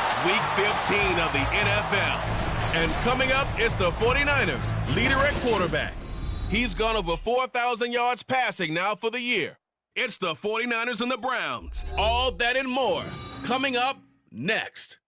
It's Week 15 of the NFL. And coming up, it's the 49ers, leader at quarterback. He's gone over 4,000 yards passing now for the year. It's the 49ers and the Browns. All that and more. Coming up next.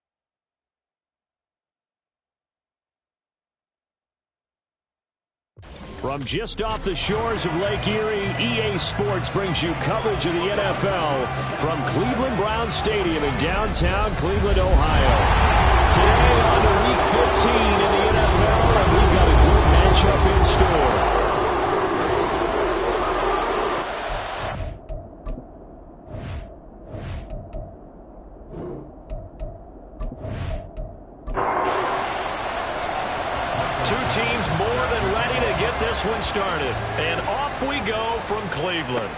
From just off the shores of Lake Erie, EA Sports brings you coverage of the NFL from Cleveland Browns Stadium in downtown Cleveland, Ohio. Today on to Week 15 in the NFL, and we've got a good matchup in store. Two teams more than ready to get this one started. And off we go from Cleveland.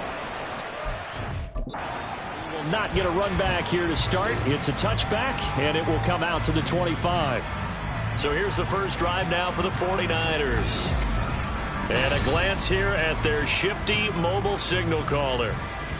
Will not get a run back here to start. It's a touchback, and it will come out to the 25. So here's the first drive now for the 49ers. And a glance here at their shifty mobile signal caller.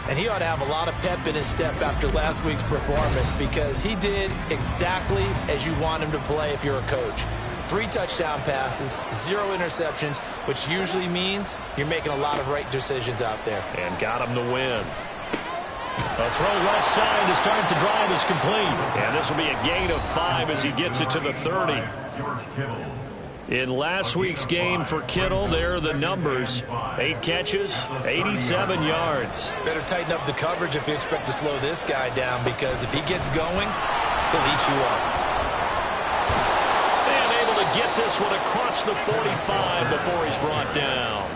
And he ought to have a lot of pep in his step after last week's performance, because he did exactly as you want him to play if you're a coach. 3 touchdown passes, 0 interceptions, which usually means you're making a lot of right decisions out there. And got him the win. A throw left side to start the drive is complete. And this will be a gain of 5 as he gets it to the 30. In last week's game for Kittle, there are the numbers. 8 catches, 87 yards. Better tighten up the coverage if you expect to slow this guy down, because if he gets going, he'll eat you up. Get this one across the 45 before he's brought down.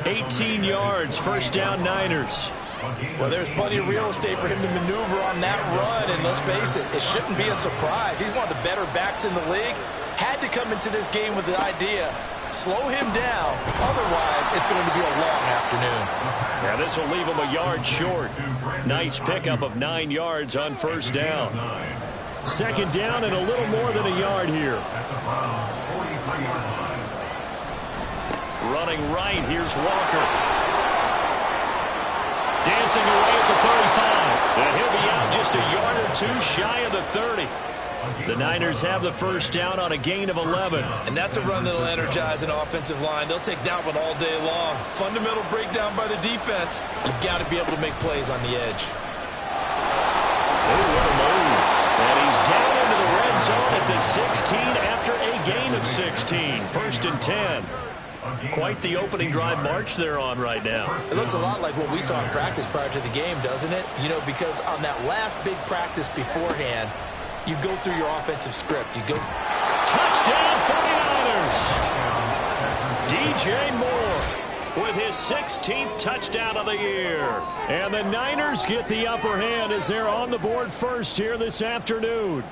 18 yards, first down Niners. Well, there's plenty of real estate for him to maneuver on that run, and let's face it, it shouldn't be a surprise. He's one of the better backs in the league. Had to come into this game with the idea, slow him down, otherwise it's going to be a long afternoon. Yeah, this will leave him a yard short. Nice pickup of 9 yards on first down. Second down and a little more than a yard here. Running right, here's Walker. Dancing away at the 35. And he'll be out just a yard or 2 shy of the 30. The Niners have the first down on a gain of 11. And that's a run that'll energize an offensive line. They'll take that one all day long. Fundamental breakdown by the defense. You've got to be able to make plays on the edge. Oh, what a move. And he's down into the red zone at the 16 after a gain of 16. First and 10. Quite the opening drive march they're on right now. It looks a lot like what we saw in practice prior to the game, doesn't it? You know, because on that last big practice beforehand, you go through your offensive script. You go. Touchdown 49ers! DJ Moore with his 16th touchdown of the year. And the Niners get the upper hand as they're on the board first here this afternoon.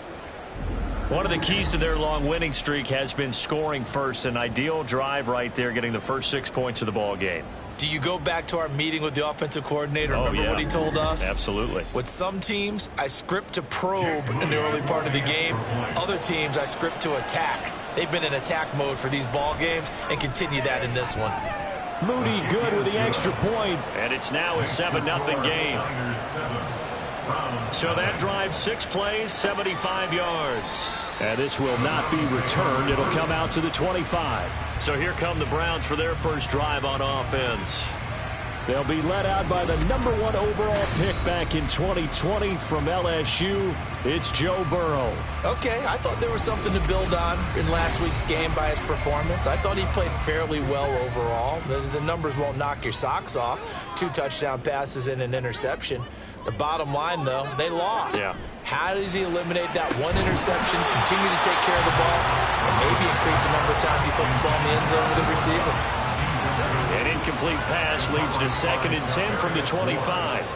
One of the keys to their long winning streak has been scoring first. An ideal drive right there, getting the first 6 points of the ball game. Do you go back to our meeting with the offensive coordinator? Remember what he told us? Absolutely. With some teams, I script to probe in the early part of the game. Other teams, I script to attack. They've been in attack mode for these ball games and continue that in this one. Moody good with the extra point. And it's now a 7-0 game. So that drive, 6 plays, 75 yards. And this will not be returned. It'll come out to the 25. So here come the Browns for their first drive on offense. They'll be led out by the #1 overall pick back in 2020 from LSU. It's Joe Burrow. Okay, I thought there was something to build on in last week's game by his performance. I thought he played fairly well overall. The numbers won't knock your socks off. 2 touchdown passes and an interception. The bottom line, though, they lost. Yeah. How does he eliminate that 1 interception, continue to take care of the ball, and maybe increase the number of times he puts the ball in the end zone with the receiver? An incomplete pass leads to 2nd and 10 from the 25.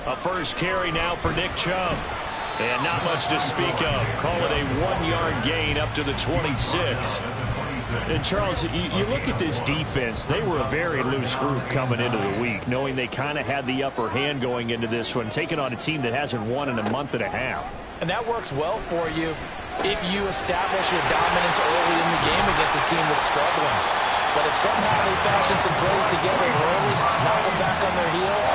A first carry now for Nick Chubb. And not much to speak of. Call it a 1-yard gain up to the 26. And Charles, you look at this defense, they were a very loose group coming into the week, knowing they kind of had the upper hand going into this one, taking on a team that hasn't won in a month and a half. And that works well for you if you establish your dominance early in the game against a team that's struggling. But if somehow they fashion some plays together early, knock them back on their heels,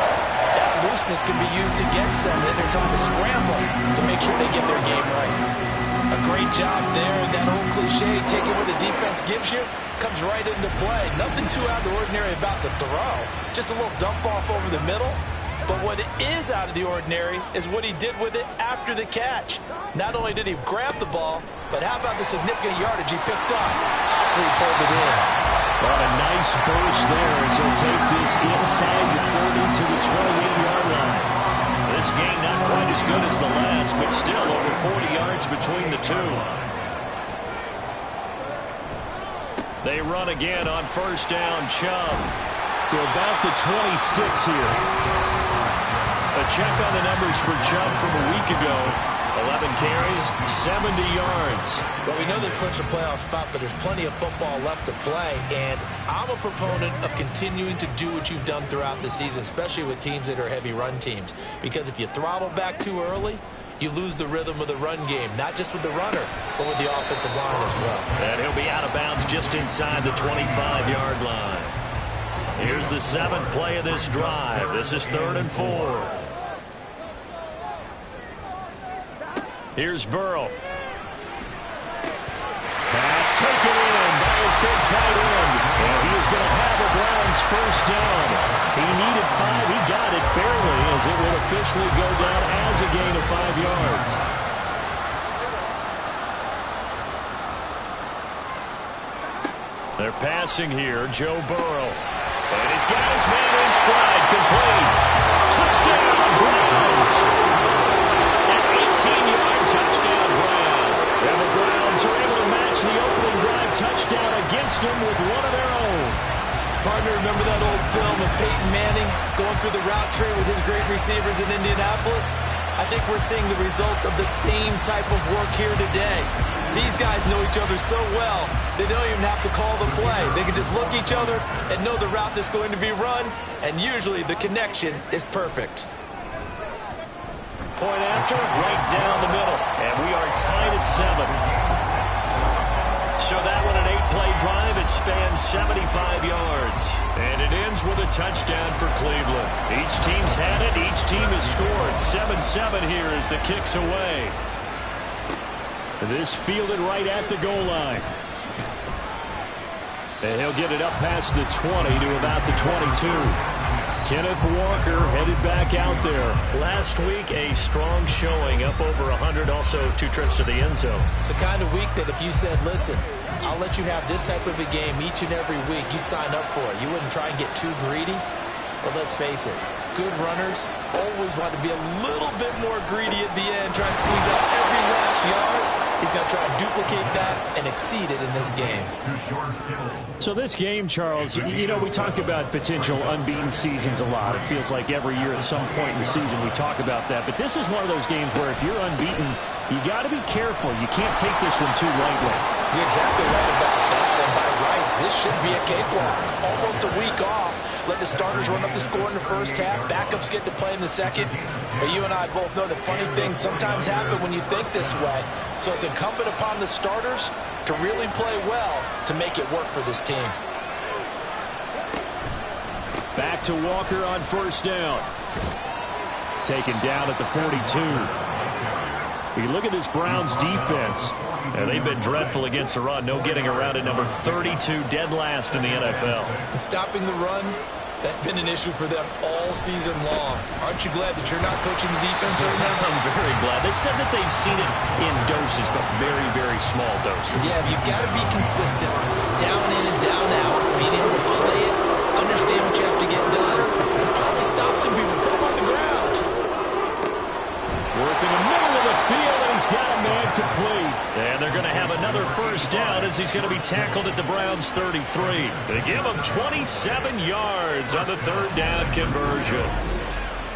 that nervousness can be used against them. They're trying to scramble to make sure they get their game right. A great job there, and that old cliche, taking what the defense gives you, comes right into play. Nothing too out of the ordinary about the throw. Just a little dump off over the middle. But what is out of the ordinary is what he did with it after the catch. Not only did he grab the ball, but how about the significant yardage he picked up after he pulled it in? What a nice burst there as he'll take this inside the 30 to the 28-yard line. This game not quite as good as the last, but still over 40 yards between the two. They run again on first down. Chubb to about the 26 here. A check on the numbers for Chubb from a week ago. 11 carries, 70 yards. Well, we know they've clinched a playoff spot, but there's plenty of football left to play, and I'm a proponent of continuing to do what you've done throughout the season, especially with teams that are heavy run teams, because if you throttle back too early, you lose the rhythm of the run game, not just with the runner, but with the offensive line as well. And he'll be out of bounds just inside the 25-yard line. Here's the 7th play of this drive. This is 3rd and 4. Here's Burrow. Pass taken in by his big tight end. And he is going to have a Browns first down. He needed 5. He got it barely as it will officially go down as a gain of 5 yards. They're passing here. Joe Burrow. And he's got his man in stride. Complete. Touchdown, Browns. An 18-yard touchdown, Browns. And the Browns are able to match the opening drive touchdown against them with one of their own. Partner, remember that old film of Peyton Manning going through the route tree with his great receivers in Indianapolis? I think we're seeing the results of the same type of work here today. These guys know each other so well, they don't even have to call the play. They can just look each other and know the route that's going to be run, and usually the connection is perfect. Point after, right down the middle. And we are tied at 7. So that one, an 8-play drive. It spans 75 yards. And it ends with a touchdown for Cleveland. Each team's had it. Each team has scored. 7-7 here as the kick's away. This fielded right at the goal line. And he'll get it up past the 20 to about the 22. Kenneth Walker headed back out there. Last week, a strong showing, up over 100, also 2 trips to the end zone. It's the kind of week that if you said, listen, I'll let you have this type of a game each and every week, you'd sign up for it. You wouldn't try and get too greedy. But let's face it, good runners always want to be a little bit more greedy at the end, try and squeeze out every last yard. He's going to try and duplicate that and exceed it in this game. So this game, Charles, you know, we talk about potential unbeaten seasons a lot. It feels like every year at some point in the season we talk about that. But this is one of those games where if you're unbeaten, you got to be careful. You can't take this one too lightly. You're exactly right about that. And by rights, this should be a cakewalk. Almost a week off. Let the starters run up the score in the first half. Backups get to play in the second. But you and I both know that funny things sometimes happen when you think this way. So it's incumbent upon the starters to really play well to make it work for this team. Back to Walker on first down. Taken down at the 42. You look at this Browns defense. And they've been dreadful against the run. No getting around at number 32, dead last in the NFL. And stopping the run, that's been an issue for them all season long. Aren't you glad that you're not coaching the defense right now? I'm very glad. They said that they've seen it in doses, but very, very small doses. Yeah, you've got to be consistent. It's down in and down out. Being able to play it, understand what you have to get done, and finally stop some people, put them on the ground. Working the middle of the field, and he's got a man complete. And they're going to have another first down as he's going to be tackled at the Browns' 33. They give him 27 yards on the third down conversion.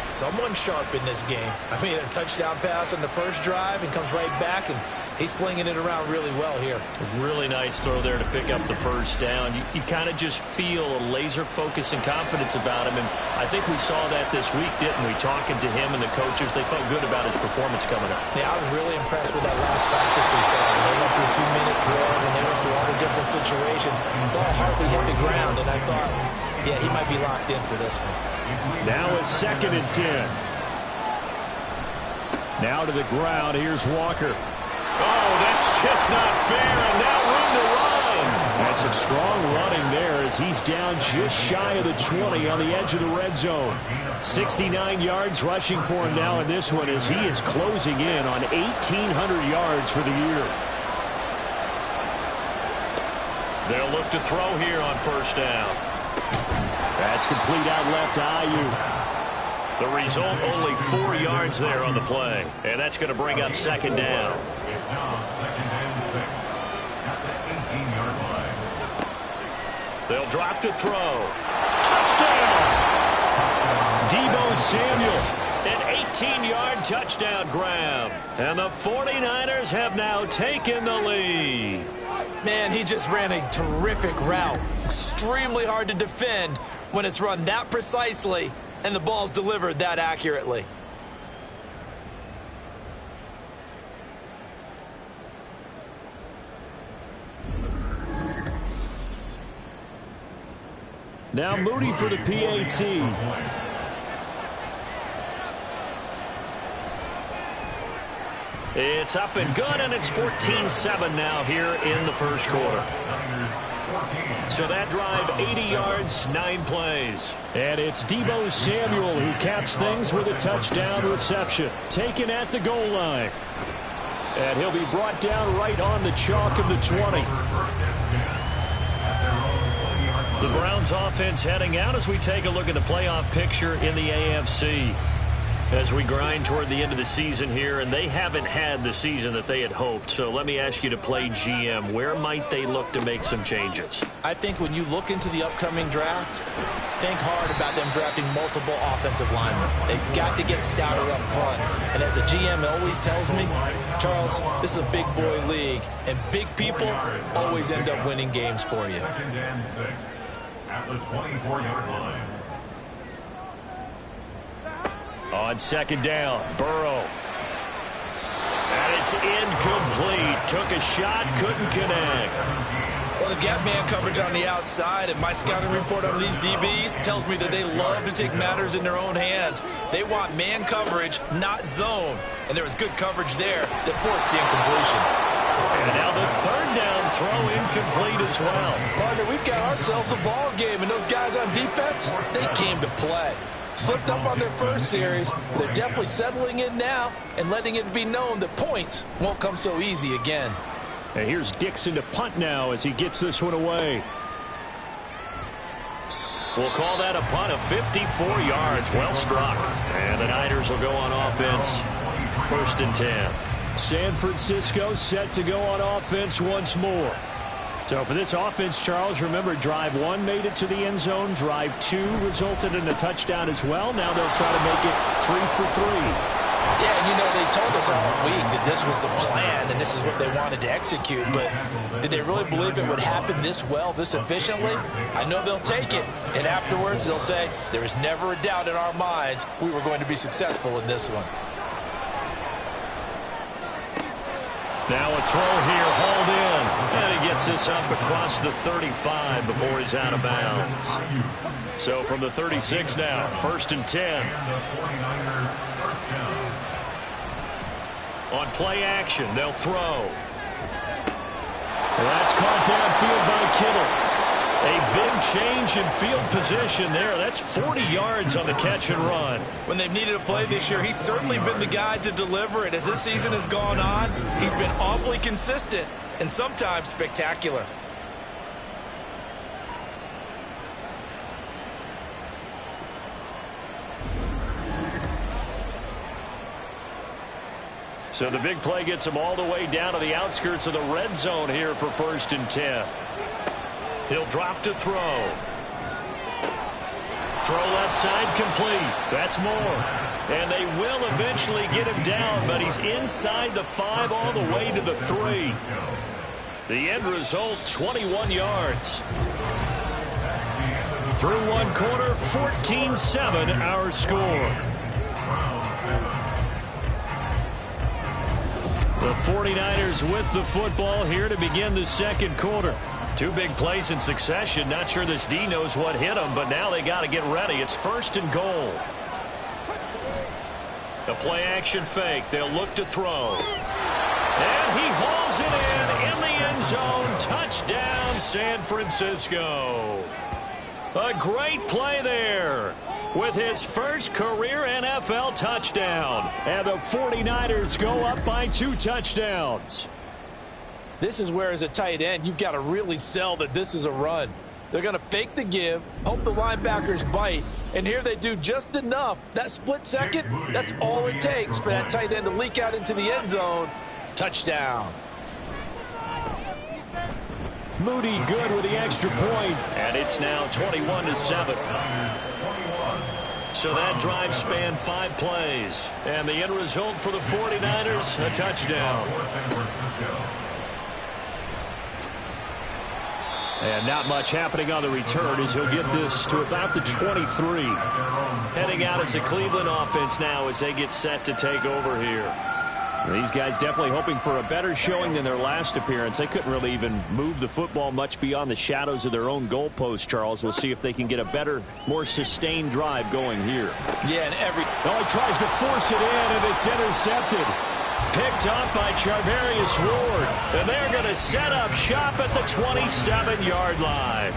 Someone sharp in this game. I mean, a touchdown pass on the first drive and comes right back, and he's flinging it around really well here. Really nice throw there to pick up the first down. You kind of just feel a laser focus and confidence about him, and I think we saw that this week, didn't we? Talking to him and the coaches, they felt good about his performance coming up. Yeah, I was really impressed with that last practice we saw. When they went through a 2-minute drill, and they went through all the different situations, the ball hardly hit the ground, and I thought, Yeah, he might be locked in for this one. Now it's 2nd and 10. Now to the ground. Here's Walker. Oh, that's just not fair, and now room to run. That's some strong running there as he's down just shy of the 20 on the edge of the red zone. 69 yards rushing for him now in this one as he is closing in on 1,800 yards for the year. They'll look to throw here on 1st down. That's complete out left to Ayuk. The result, only 4 yards there on the play. And that's going to bring up 2nd down. It's now 2nd and 6 at the 18-yard line. They'll drop to throw. Touchdown! Deebo Samuel. An 18-yard touchdown grab. And the 49ers have now taken the lead. Man, he just ran a terrific route. Extremely hard to defend when it's run that precisely and the ball's delivered that accurately. Now Moody for the PAT. It's up and good, and it's 14-7 now here in the 1st quarter. So that drive, 80 yards, 9 plays. And it's Deebo Samuel who caps things with a touchdown reception. Taken at the goal line. And he'll be brought down right on the chalk of the 20. The Browns offense heading out as we take a look at the playoff picture in the AFC. As we grind toward the end of the season here, and they haven't had the season that they had hoped. So let me ask you to play GM. Where might they look to make some changes? I think when you look into the upcoming draft, think hard about them drafting multiple offensive linemen. They've got to get stouter up front. And as a GM always tells me, Charles, this is a big boy league, and big people always end up winning games for you. 2nd and 6 at the 24-yard line. On 2nd down, Burrow. And it's incomplete. Took a shot, couldn't connect. Well, they've got man coverage on the outside, and my scouting report on these DBs tells me that they love to take matters in their own hands. They want man coverage, not zone. And there was good coverage there that forced the incompletion. And now the 3rd down throw incomplete as well. Partner, we've got ourselves a ball game, and those guys on defense, they came to play. Slipped up on their first series. They're definitely settling in now and letting it be known that points won't come so easy again. And here's Dixon to punt now as he gets this one away. We'll call that a punt of 54 yards. Well struck. And the Niners will go on offense. 1st and 10. San Francisco set to go on offense once more. So for this offense, Charles, remember, drive 1 made it to the end zone. Drive 2 resulted in a touchdown as well. Now they'll try to make it 3 for 3. Yeah, and you know, they told us all week that this was the plan and this is what they wanted to execute. But did they really believe it would happen this well, this efficiently? I know they'll take it. And afterwards, they'll say, there was never a doubt in our minds we were going to be successful in this one. Now a throw here, hauled in. And he gets this up across the 35 before he's out of bounds. So from the 36 now, 1st and 10. On play action, they'll throw. Well, that's caught downfield by Kittle. A big change in field position there. That's 40 yards on the catch and run. When they've needed a play this year, he's certainly been the guy to deliver it. As this season has gone on, he's been awfully consistent and sometimes spectacular. So the big play gets him all the way down to the outskirts of the red zone here for 1st and 10. He'll drop to throw. Throw left side complete. That's more. And they will eventually get him down, but he's inside the 5 all the way to the 3. The end result, 21 yards. Through 1 quarter, 14-7 our score. The 49ers with the football here to begin the 2nd quarter. Two big plays in succession. Not sure this D knows what hit him, but now they got to get ready. It's 1st and goal. The play action fake. They'll look to throw. And he hauls it in the end zone. Touchdown, San Francisco. A great play there with his first career NFL touchdown. And the 49ers go up by 2 touchdowns. This is where, as a tight end, you've got to really sell that this is a run. They're going to fake the give, hope the linebackers bite, and here they do just enough. That split second, that's all it takes for that tight end to leak out into the end zone. Touchdown. Moody good with the extra point. And it's now 21-7. So that drive spanned 5 plays. And the end result for the 49ers, a touchdown. And not much happening on the return as he'll get this to about the 23. Heading out as the Cleveland offense now as they get set to take over here. These guys definitely hoping for a better showing than their last appearance. They couldn't really even move the football much beyond the shadows of their own goalpost, Charles. We'll see if they can get a better, more sustained drive going here. Yeah, and he tries to force it in, and it's intercepted. Picked up by Charvarius Ward. And they're going to set up shop at the 27-yard line.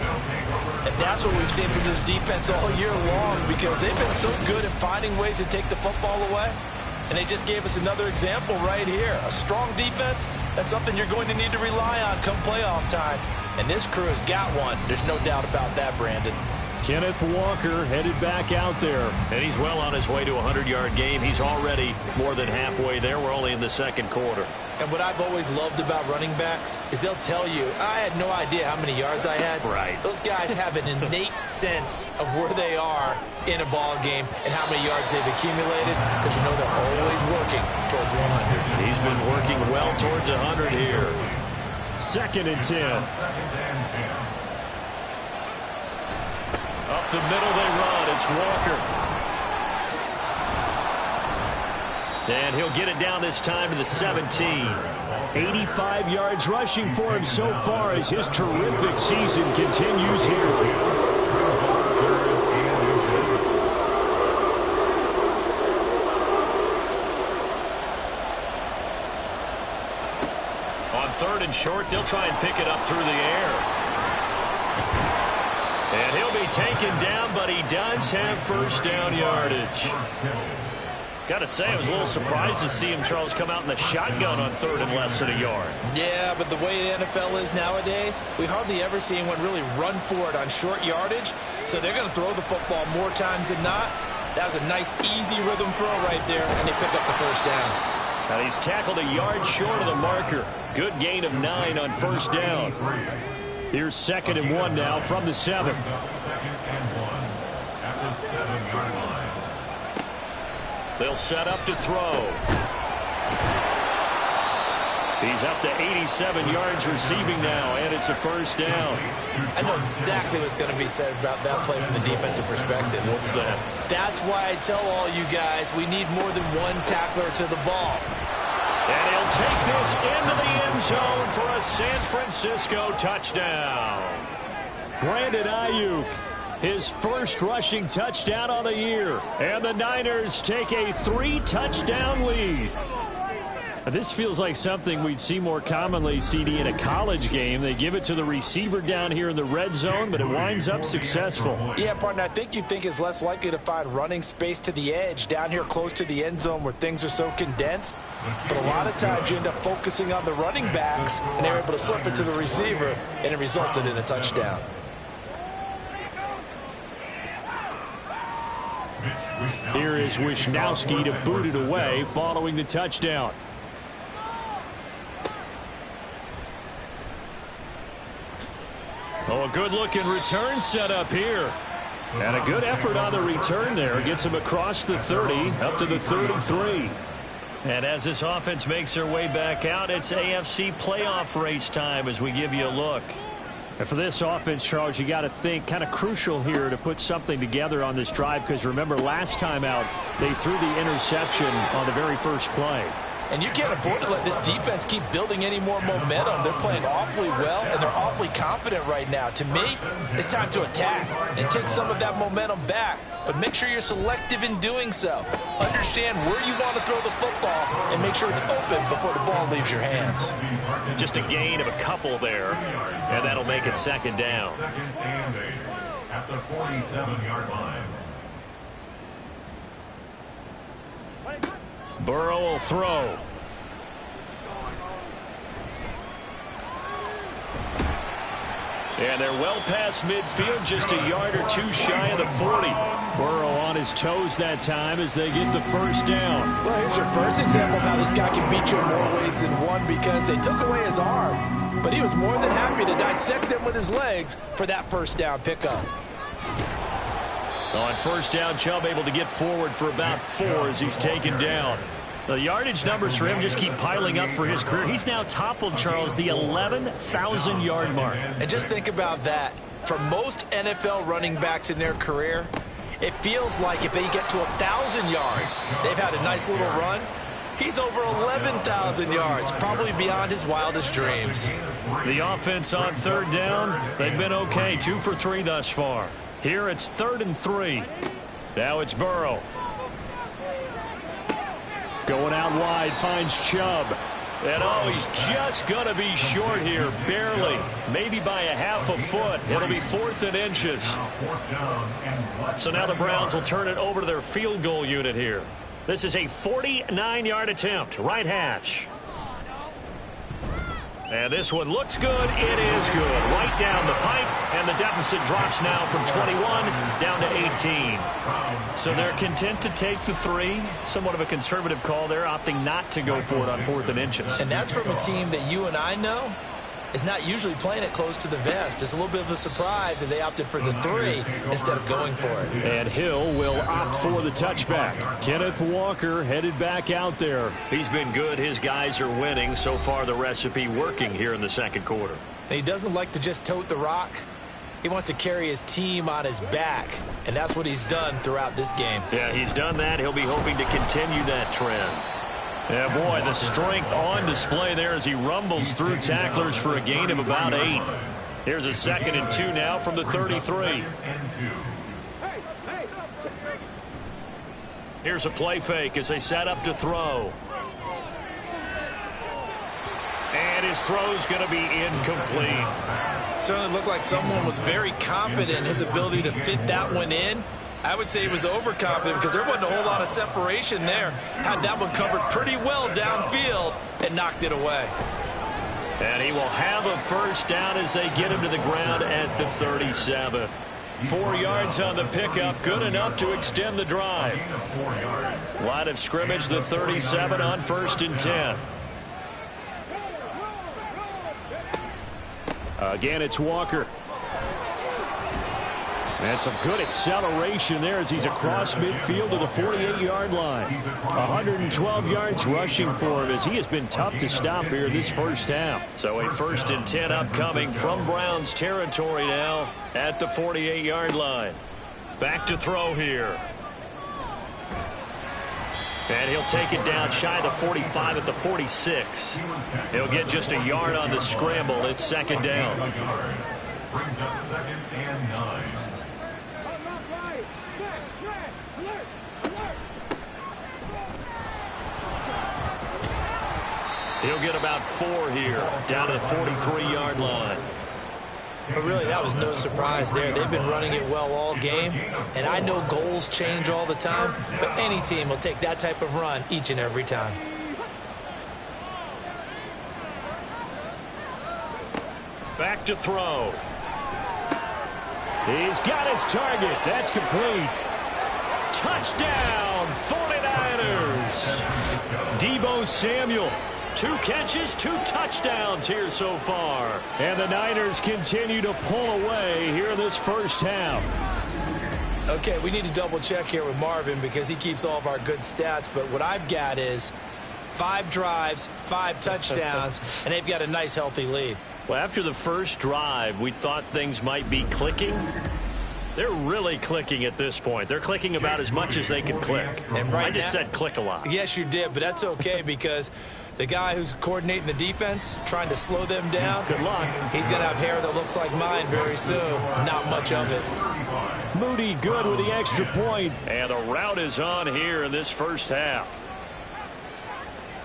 And that's what we've seen from this defense all year long, because they've been so good at finding ways to take the football away. And they just gave us another example right here. A strong defense, that's something you're going to need to rely on come playoff time. And this crew has got one. There's no doubt about that, Brandon. Kenneth Walker headed back out there. And he's well on his way to a 100-yard game. He's already more than halfway there. We're only in the 2nd quarter. And what I've always loved about running backs is they'll tell you, I had no idea how many yards I had. Right. Those guys have an innate sense of where they are in a ball game and how many yards they've accumulated, because you know they're always working towards 100. He's been working well towards 100 here. 2nd and 10. Up the middle they run. It's Walker. And he'll get it down this time to the 17. 85 yards rushing for him so far as his terrific season continues here. On 3rd and short, they'll try and pick it up through the air. And he'll be taken down, but he does have 1st down yardage. Got to say, I was a little surprised to see him, Charles, come out in the shotgun on 3rd and less than a yard. Yeah, but the way the NFL is nowadays, we hardly ever see anyone really run for it on short yardage. So they're going to throw the football more times than not. That was a nice, easy rhythm throw right there, and they pick up the 1st down. Now he's tackled a yard short of the marker. Good gain of 9 on 1st down. Here's 2nd and 1 now from the 7. 2nd and 1 at the 7-yard line. They'll set up to throw. He's up to 87 yards receiving now, and it's a 1st down. I know exactly what's going to be said about that play from the defensive perspective. What's that? That's why I tell all you guys we need more than one tackler to the ball. And he'll take this into the end zone for a San Francisco touchdown. Brandon Ayuk, his first rushing touchdown on the year. And the Niners take a 3-touchdown lead. This feels like something we'd see more commonly, CD, in a college game. They give it to the receiver down here in the red zone, but it winds up successful. Yeah, partner, I think you'd think it's less likely to find running space to the edge down here close to the end zone where things are so condensed. But a lot of times you end up focusing on the running backs, and they're able to slip it to the receiver, and it resulted in a touchdown. Here is Wisnowski to boot it away following the touchdown. Oh, a good-looking return set up here. And a good effort on the return there. Gets him across the 30, up to the 33. And as this offense makes their way back out, it's AFC playoff race time as we give you a look. And for this offense, Charles, you got to think kind of crucial here to put something together on this drive, because remember last time out, they threw the interception on the very first play. And you can't afford to let this defense keep building any more momentum. They're playing awfully well, and they're awfully confident right now. To me, it's time to attack and take some of that momentum back. But make sure you're selective in doing so. Understand where you want to throw the football and make sure it's open before the ball leaves your hands. Just a gain of a couple there, and that'll make it second down. Second and 8 at the 47-yard line. Burrow will throw. And they're well past midfield, just a yard or two shy of the 40. Burrow on his toes that time as they get the first down. Well, here's your first example of how this guy can beat you in more ways than one, because they took away his arm. But he was more than happy to dissect them with his legs for that first down pickup. On first down, Chubb able to get forward for about 4 as he's taken down. The yardage numbers for him just keep piling up for his career. He's now toppled, Charles, the 11,000-yard mark. And just think about that. For most NFL running backs in their career, it feels like if they get to 1,000 yards, they've had a nice little run. He's over 11,000 yards, probably beyond his wildest dreams. The offense on third down, they've been okay, 2 for 3 thus far. Here it's 3rd and 3. Now it's Burrow. Going out wide, finds Chubb. And oh, he's just going to be short here, barely. Maybe by a half a foot. It'll be 4th and inches. So now the Browns will turn it over to their field goal unit here. This is a 49-yard attempt, right hash. And this one looks good. It is good. Right down the pipe, and the deficit drops now from 21 down to 18. So they're content to take the 3. Somewhat of a conservative call there, opting not to go for it on 4th and inches. And that's from a team that you and I know is not usually playing it close to the vest. It's a little bit of a surprise that they opted for the 3 instead of going for it. And Hill will opt for the touchback. Kenneth Walker headed back out there. He's been good. His guys are winning. So far, the recipe working here in the second quarter. And he doesn't like to just tote the rock. He wants to carry his team on his back, and that's what he's done throughout this game. Yeah, he's done that. He'll be hoping to continue that trend. Yeah, boy, the strength on display there as he rumbles through tacklers for a gain of about 8. Here's a 2nd and 2 now from the 33. Here's a play fake as they set up to throw. And his throw's going to be incomplete. Certainly looked like someone was very confident in his ability to fit that one in. I would say he was overconfident because there wasn't a whole lot of separation there. Had that one covered pretty well downfield and knocked it away. And he will have a first down as they get him to the ground at the 37. 4 yards on the pickup, good enough to extend the drive. Line of scrimmage, the 37 on 1st and 10. Again, it's Walker. And some good acceleration there as he's across midfield to the 48-yard line. 112 yards rushing for him as he has been tough to stop here this first half. So a 1st and 10 upcoming from Browns territory now at the 48-yard line. Back to throw here. And he'll take it down shy of the 45 at the 46. He'll get just a yard on the scramble. It's 2nd down. Brings up 2nd and 9. He'll get about 4 here, down to the 43-yard line. But really, that was no surprise there. They've been running it well all game, and I know goals change all the time, but any team will take that type of run each and every time. Back to throw. He's got his target. That's complete. Touchdown, 49ers. Deebo Samuel. 2 catches, 2 touchdowns here so far. And the Niners continue to pull away here in this first half. Okay, we need to double check here with Marvin because he keeps all of our good stats, but what I've got is 5 drives, 5 touchdowns, and they've got a nice healthy lead. Well, after the first drive, we thought things might be clicking. They're really clicking at this point. They're clicking about as much as they can click. And right I just now, said click a lot. Yes, you did, but that's okay because the guy who's coordinating the defense, trying to slow them down, Good luck. he's going to have hair that looks like mine very soon. Not much of it. Moody good with the extra point. And the route is on here in this first half.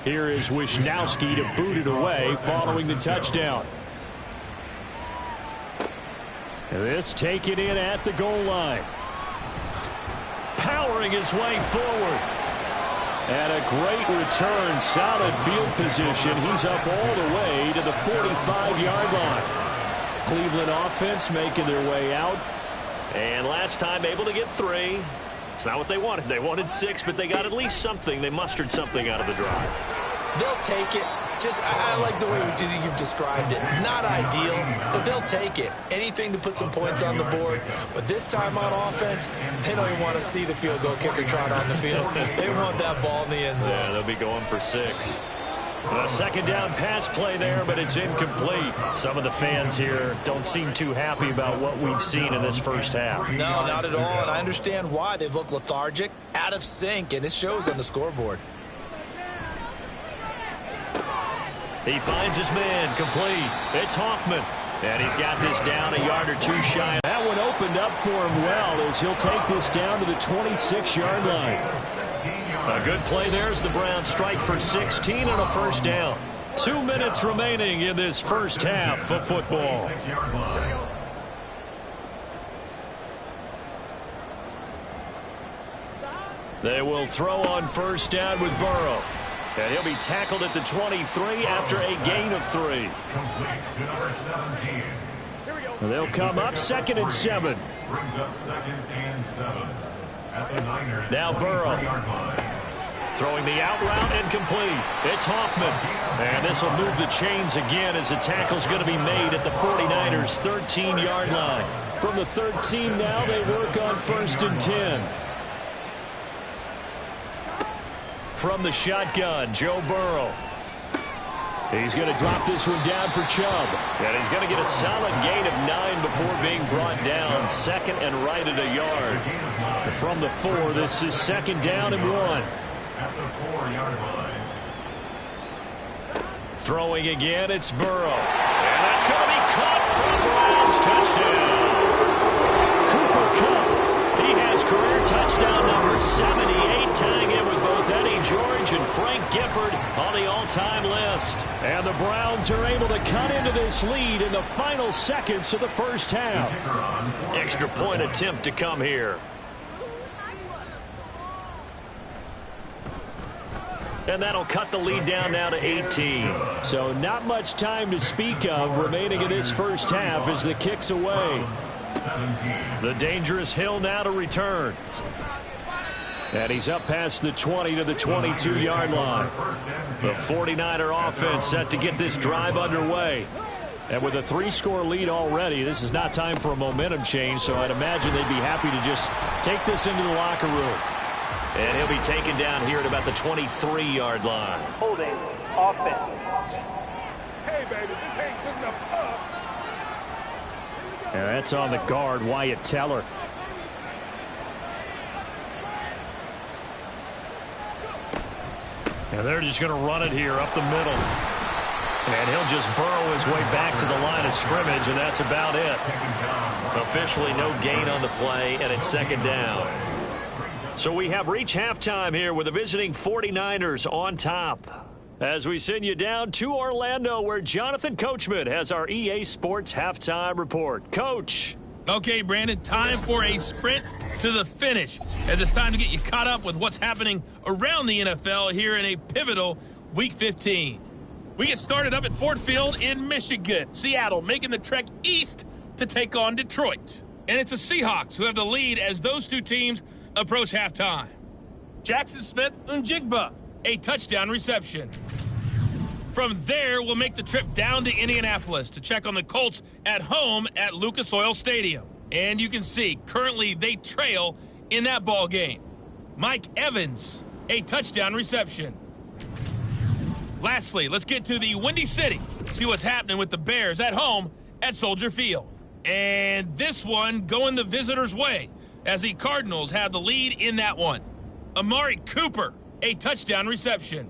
Here is Wisnowski to boot it away following the touchdown. And this taken in at the goal line. Powering his way forward. And a great return, solid field position. He's up all the way to the 45-yard line. Cleveland offense making their way out. And last time able to get 3. It's not what they wanted. They wanted 6, but they got at least something. They mustered something out of the drive. They'll take it. I like the way you've described it. Not ideal, but they'll take it. Anything to put some points on the board. But this time on offense, they don't even want to see the field goal kicker trot on the field. They want that ball in the end zone. Yeah, they'll be going for 6. A second down pass play there, but it's incomplete. Some of the fans here don't seem too happy about what we've seen in this first half. No, not at all, and I understand why. They've looked lethargic, out of sync, and it shows on the scoreboard. He finds his man, complete. It's Hoffman, and he's got this down a yard or 2 shy. That one opened up for him well as he'll take this down to the 26-yard line. A good play there as the Browns strike for 16 and a first down. 2 minutes remaining in this first half of football. They will throw on first down with Burrow. And he'll be tackled at the 23 after a gain of 3. Complete to number 17. They'll come up 2nd and 7. Brings up 2nd and 7. At the Niners. Now Burrow. Throwing the out route and complete. It's Hoffman. And this will move the chains again as the tackle's going to be made at the 49ers' 13-yard line. From the 13 now, they work on 1st and 10. From the shotgun, Joe Burrow. He's going to drop this one down for Chubb. And he's going to get a solid gain of 9 before being brought down. 2nd and right at a yard. From the 4, this is 2nd down and 1. At the 4-yard line. Throwing again, it's Burrow. And that's going to be caught for the Browns. Touchdown. Cooper Kupp. He has career touchdown number 78, tying in with both Eddie George and Frank Gifford on the all-time list. And the Browns are able to cut into this lead in the final seconds of the first half. Extra point attempt to come here. And that'll cut the lead down now to 18. So not much time to speak of remaining in this first half as the kick's away. 17. The dangerous Hill now to return. And he's up past the 20 to the 22-yard line. The 49er offense set to get this drive underway. And with a 3-score lead already, this is not time for a momentum change, so I'd imagine they'd be happy to just take this into the locker room. And he'll be taken down here at about the 23-yard line. Holding offense. Hey, baby, this ain't good enough for us. And that's on the guard, Wyatt Teller. And they're just going to run it here up the middle. And he'll just burrow his way back to the line of scrimmage, and that's about it. Officially no gain on the play, and it's 2nd down. So we have reached halftime here with the visiting 49ers on top. As we send you down to Orlando, where Jonathan Coachman has our EA Sports halftime report. Coach. Okay, Brandon, time for a sprint to the finish, as it's time to get you caught up with what's happening around the NFL here in a pivotal Week 15. We get started up at Ford Field in Michigan. Seattle making the trek east to take on Detroit. And it's the Seahawks who have the lead as those two teams approach halftime. Jackson Smith-Njigba, a touchdown reception. From there, we'll make the trip down to Indianapolis to check on the Colts at home at Lucas Oil Stadium. And you can see, currently they trail in that ball game. Mike Evans, a touchdown reception. Lastly, let's get to the Windy City, see what's happening with the Bears at home at Soldier Field. And this one going the visitors' way as the Cardinals have the lead in that one. Amari Cooper, a touchdown reception.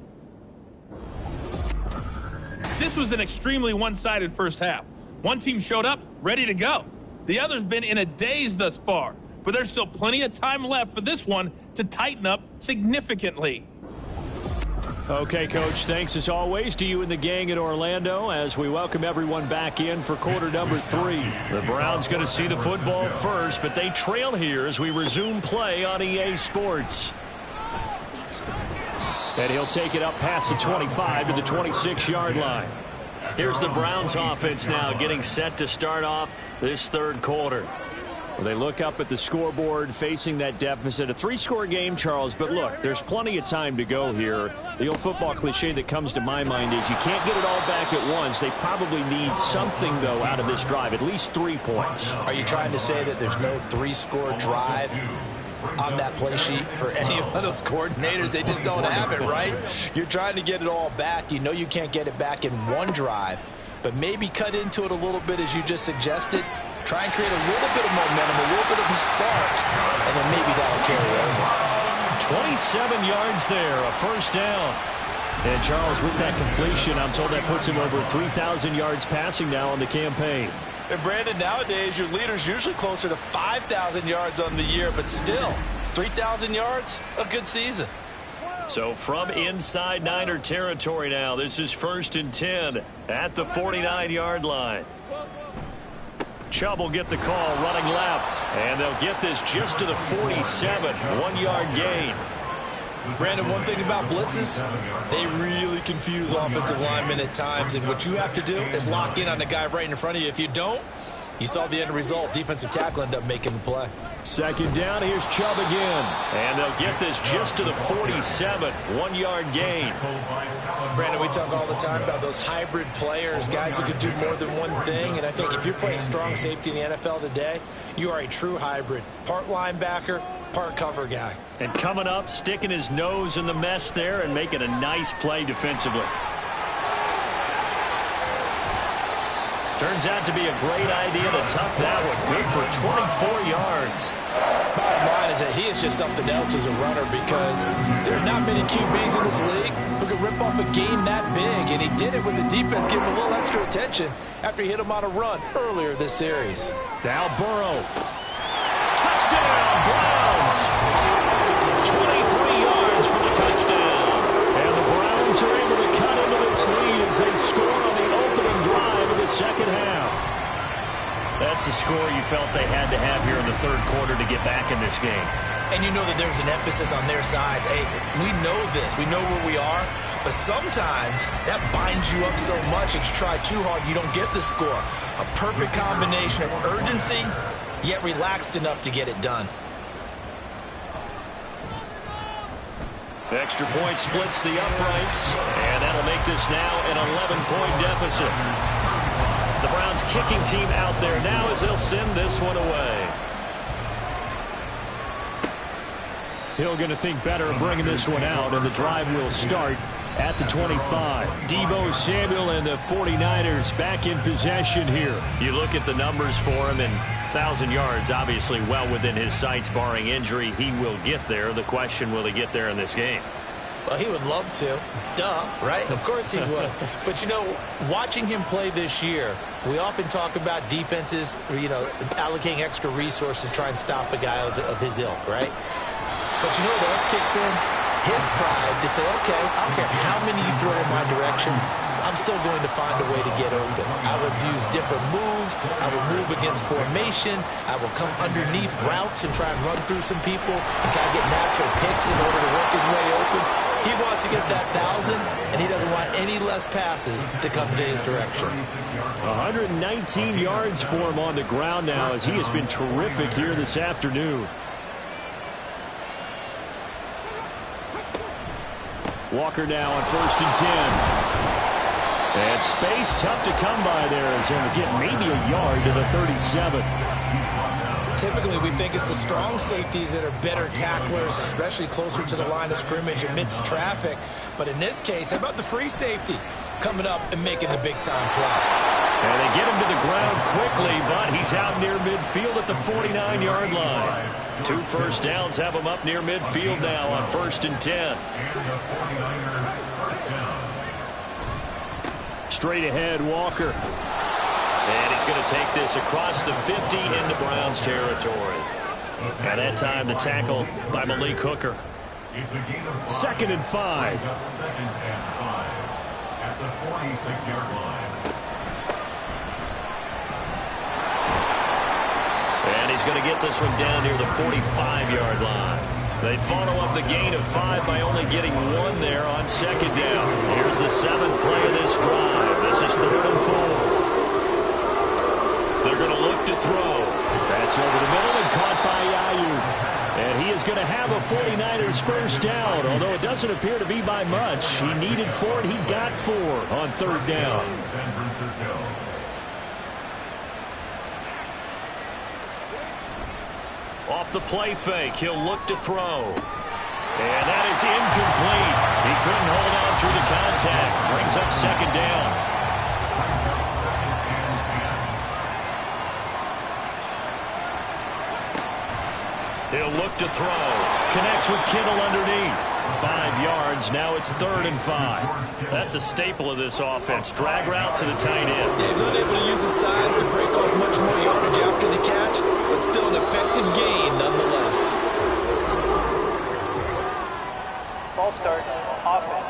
This was an extremely one-sided first half. One team showed up, ready to go. The other's been in a daze thus far, but there's still plenty of time left for this one to tighten up significantly. Okay, Coach, thanks as always to you and the gang in Orlando as we welcome everyone back in for quarter number 3. The Browns going to see the football first, but they trail here as we resume play on EA Sports. And he'll take it up past the 25 to the 26-yard line. Here's the Browns offense now getting set to start off this third quarter. Well, they look up at the scoreboard facing that deficit. A 3-score game, Charles, but look, there's plenty of time to go here. The old football cliche that comes to my mind is you can't get it all back at once. They probably need something, though, out of this drive, at least 3 points. Are you trying to say that there's no 3-score drive on that play sheet for any of those coordinators? They just don't have it, right? You're trying to get it all back. You know you can't get it back in one drive, but maybe cut into it a little bit as you just suggested. Try and create a little bit of momentum, a little bit of a spark, and then maybe that'll carry over. 27 yards there, a first down. And Charles, with that completion, I'm told that puts him over 3,000 yards passing now on the campaign. And Brandon, nowadays your leader's usually closer to 5,000 yards on the year, but still, 3,000 yards, a good season. So from inside Niner territory now, this is 1st and 10 at the 49-yard line. Chubb will get the call running left, and they'll get this just to the 47, 1-yard gain. Brandon, one thing about blitzes, they really confuse offensive linemen at times, and what you have to do is lock in on the guy right in front of you. If you don't, you saw the end result. Defensive tackle ended up making the play. 2nd down, here's Chubb again. And they'll get this just to the 47, 1-yard gain. Brandon, we talk all the time about those hybrid players, guys who can do more than one thing, and I think if you're playing strong safety in the NFL today, you are a true hybrid. Part linebacker, part cover guy. And coming up, sticking his nose in the mess there and making a nice play defensively. Turns out to be a great idea to tuck that one. Good for 24 yards. Bottom line is that he is just something else as a runner, because there are not many QBs in this league who can rip off a game that big, and he did it with the defense giving him a little extra attention after he hit him on a run earlier this series. Now Burrow. Touchdown, Browns! 23 yards for the touchdown. And the Browns are able to cut into this lead as they score on the opening drive of the second half. That's the score you felt they had to have here in the third quarter to get back in this game. And you know that there's an emphasis on their side. Hey, we know this. We know where we are. But sometimes that binds you up so much that you try too hard, you don't get the score. A perfect combination of urgency, yet relaxed enough to get it done. The extra point splits the uprights, and that'll make this now an 11-point deficit. The Browns kicking team out there now as they'll send this one away. Hill going to think better of bringing this one out, and the drive will start at the 25. Deebo Samuel and the 49ers back in possession here. You look at the numbers for him, and 1,000 yards obviously well within his sights barring injury. He will get there. The question, will he get there in this game? Well, he would love to. Duh, right? Of course he would. But, you know, watching him play this year, we often talk about defenses, you know, allocating extra resources to try and stop a guy of his ilk, right? But you know what else kicks in? His pride to say, okay, I don't care how many you throw in my direction, I'm still going to find a way to get open. I will use different moves. I will move against formation. I will come underneath routes and try and run through some people and kind of get natural picks in order to work his way open. He wants to get that 1,000, and he doesn't want any less passes to come to his direction. 119 yards for him on the ground now as he has been terrific here this afternoon. Walker now on 1st and 10. And space tough to come by there as he'll get maybe a yard to the 37. Typically, we think it's the strong safeties that are better tacklers, especially closer to the line of scrimmage amidst traffic. But in this case, how about the free safety coming up and making the big-time play? And they get him to the ground quickly, but he's out near midfield at the 49-yard line. 2 first downs have him up near midfield now on 1st and 10. Straight ahead, Walker. And he's going to take this across the 50 into Browns territory. And that time the tackle by Malik Hooker. 2nd and 5. Second and 5 at the 46-yard line. And he's going to get this one down near the 45-yard line. They follow up the gain of 5 by only getting 1 there on 2nd down. Here's the 7th play of this drive. This is 3rd and 4. They're going to look to throw. That's over the middle and caught by Ayuk. And he is going to have a 49ers first down, although it doesn't appear to be by much. He needed 4, and he got 4 on 3rd down. San Francisco. Off the play fake, he'll look to throw. And that is incomplete. He couldn't hold on through the contact. Brings up 2nd down. He'll look to throw. Connects with Kittle underneath. 5 yards. Now it's 3rd and 5. That's a staple of this offense. Drag route to the tight end. Yeah, he's unable to use his size to break off much more yardage after the catch, but still an effective gain nonetheless. Ball start. Offense.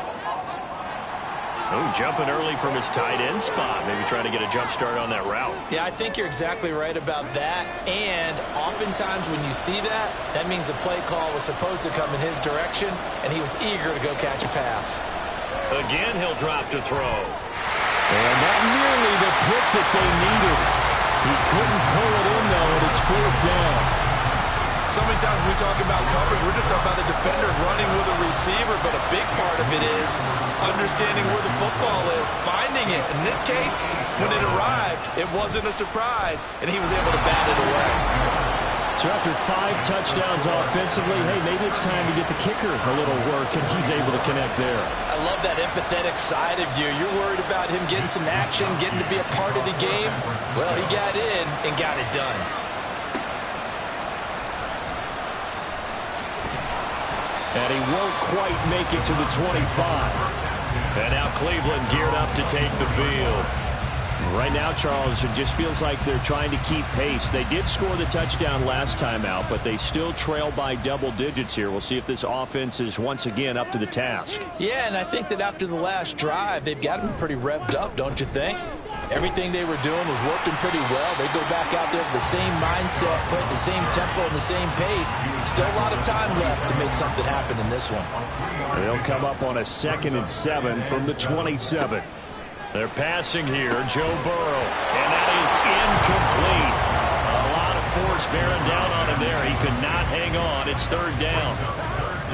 Oh, jumping early from his tight end spot. Maybe trying to get a jump start on that route. Yeah, I think you're exactly right about that. And oftentimes when you see that, that means the play call was supposed to come in his direction, and he was eager to go catch a pass. Again, he'll drop to throw. And not nearly the pick that they needed. He couldn't pull it in, though, and it's 4th down. So many times when we talk about coverage, we're just talking about the defender running with a receiver, but a big part of it is understanding where the football is, finding it. In this case, when it arrived, it wasn't a surprise, and he was able to bat it away. So after 5 touchdowns offensively, hey, maybe it's time to get the kicker a little work, and he's able to connect there. I love that empathetic side of you. You're worried about him getting some action, getting to be a part of the game. Well, he got in and got it done. And he won't quite make it to the 25. And now Cleveland geared up to take the field. Right now, Charles, it just feels like they're trying to keep pace. They did score the touchdown last time out, but they still trail by double digits here. We'll see if this offense is once again up to the task. Yeah, and I think that after the last drive, they've got to be pretty revved up, don't you think? Everything they were doing was working pretty well. They go back out there with the same mindset, playing the same tempo and the same pace. Still a lot of time left to make something happen in this one. They'll come up on a 2nd and 7 from the 27. They're passing here, Joe Burrow, and that is incomplete. A lot of force bearing down on him there. He could not hang on. It's 3rd down.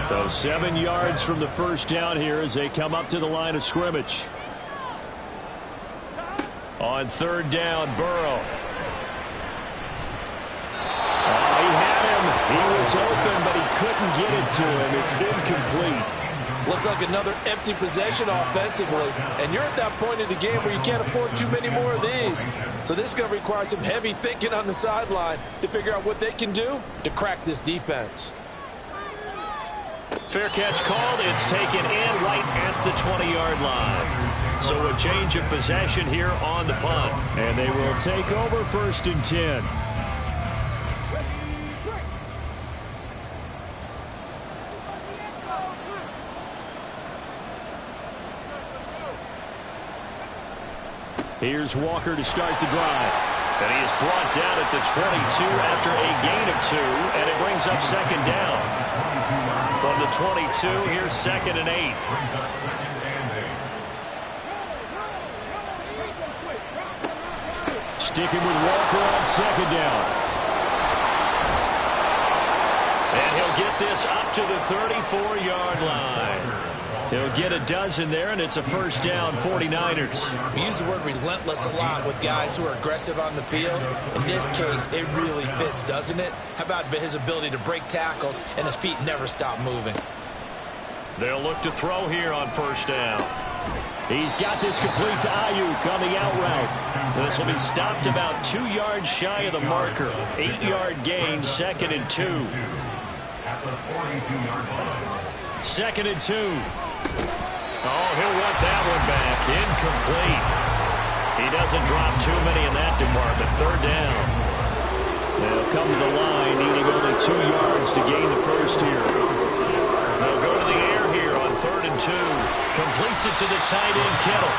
So 7 yards from the first down here as they come up to the line of scrimmage. On 3rd down, Burrow. Oh, he had him. He was open, but he couldn't get it to him. It's incomplete. Looks like another empty possession offensively. And you're at that point in the game where you can't afford too many more of these. So this is going to require some heavy thinking on the sideline to figure out what they can do to crack this defense. Fair catch called. It's taken in right at the 20-yard line. So a change of possession here on the punt. And they will take over 1st and 10. Here's Walker to start the drive. And he is brought down at the 22 after a gain of 2, and it brings up 2nd down. From the 22, here's 2nd and 8. Sticking with Walker on 2nd down. And he'll get this up to the 34-yard line. He'll get a dozen there, and it's a 1st down, 49ers. We use the word relentless a lot with guys who are aggressive on the field. In this case, it really fits, doesn't it? How about his ability to break tackles and his feet never stop moving? They'll look to throw here on 1st down. He's got this complete to Ayuk on the out route. This will be stopped about 2 yards shy of the marker. 8-yard gain, 2nd and 2. At the 42-yard line. 2nd and 2. Oh, he'll want that one back. Incomplete. He doesn't drop too many in that department. 3rd down. They'll come to the line, needing only 2 yards to gain the first here. They'll go to the air here on 3rd and 2. Completes it to the tight end, Kittle.